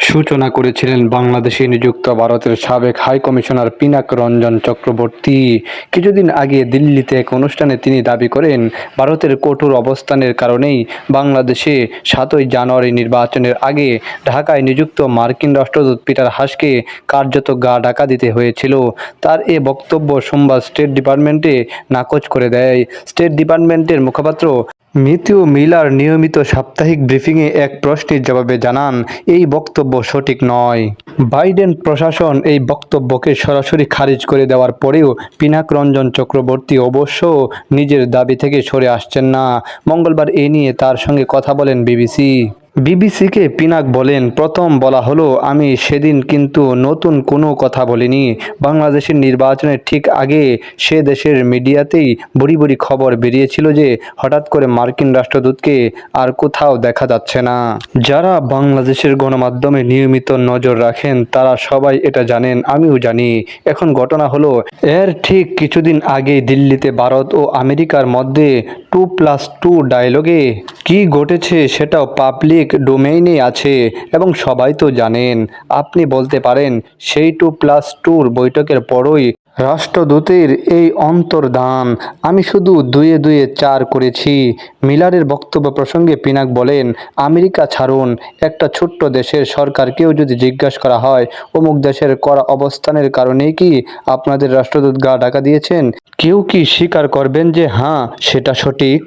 সূচনা করেছিলেন বাংলাদেশে নিযুক্ত ভারতের সাবেক হাই কমিশনার পিনাক রঞ্জন চক্রবর্তী। কিছুদিন আগে দিল্লিতে এক অনুষ্ঠানে তিনি দাবি করেন, ভারতের কঠোর অবস্থানের কারণেই বাংলাদেশে 7ই জানুয়ারি নির্বাচনের আগে ঢাকায় নিযুক্ত মার্কিন রাষ্ট্রদূত পিটার হাসকে কার্যত গা ঢাকা দিতে হয়েছিল। তার এ বক্তব্য সোমবার স্টেট ডিপার্টমেন্টে নাকচ করে দেয়। স্টেট ডিপার্টমেন্টের মুখপাত্র ম্যাথিউ মিলার নিয়মিত সাপ্তাহিক ব্রিফিংয়ে এক প্রশ্নের জবাবে জানান, এই বক্তব্য সঠিক নয়। বাইডেন প্রশাসন এই বক্তব্যকে সরাসরি খারিজ করে দেওয়ার পরেও পিনাক রঞ্জন চক্রবর্তী অবশ্য নিজের দাবি থেকে সরে আসছেন না। মঙ্গলবার এ নিয়ে তার সঙ্গে কথা বলেন বিবিসিকে পিনাক বলেন, প্রথম বলা হলো আমি সেদিন কিন্তু নতুন কোনো কথা বলিনি। বাংলাদেশের নির্বাচনের ঠিক আগে সে দেশের মিডিয়াতেই বড়ি বড়ি খবর বেরিয়েছিল যে হঠাৎ করে মার্কিন রাষ্ট্রদূতকে আর কোথাও দেখা যাচ্ছে না। যারা বাংলাদেশের গণমাধ্যমে নিয়মিত নজর রাখেন তারা সবাই এটা জানেন, আমিও জানি। এখন ঘটনা হলো, এর ঠিক কিছুদিন আগে দিল্লিতে ভারত ও আমেরিকার মধ্যে 2+2 ডায়ালগে কি ঘটেছে সেটাও পাবলিক ডোমেইনে আছে এবং সবাই তো জানেন। আপনি বলতে পারেন সেই 2+2 বৈঠকের পরই রাষ্ট্রদূতের এই অন্তর্ধান। আমি শুধু 2-2 4 করেছি। মিলারের বক্তব্য প্রসঙ্গে পিনাক বলেন, আমেরিকা ছাড়ুন, একটা ছোট্ট দেশের সরকারকেও যদি জিজ্ঞাসা করা হয় অমুক দেশের কড়া অবস্থানের কারণেই কি আপনাদের রাষ্ট্রদূত গা ঢাকা দিয়েছেন, কেউ কি স্বীকার করবেন যে হ্যাঁ সেটা সঠিক?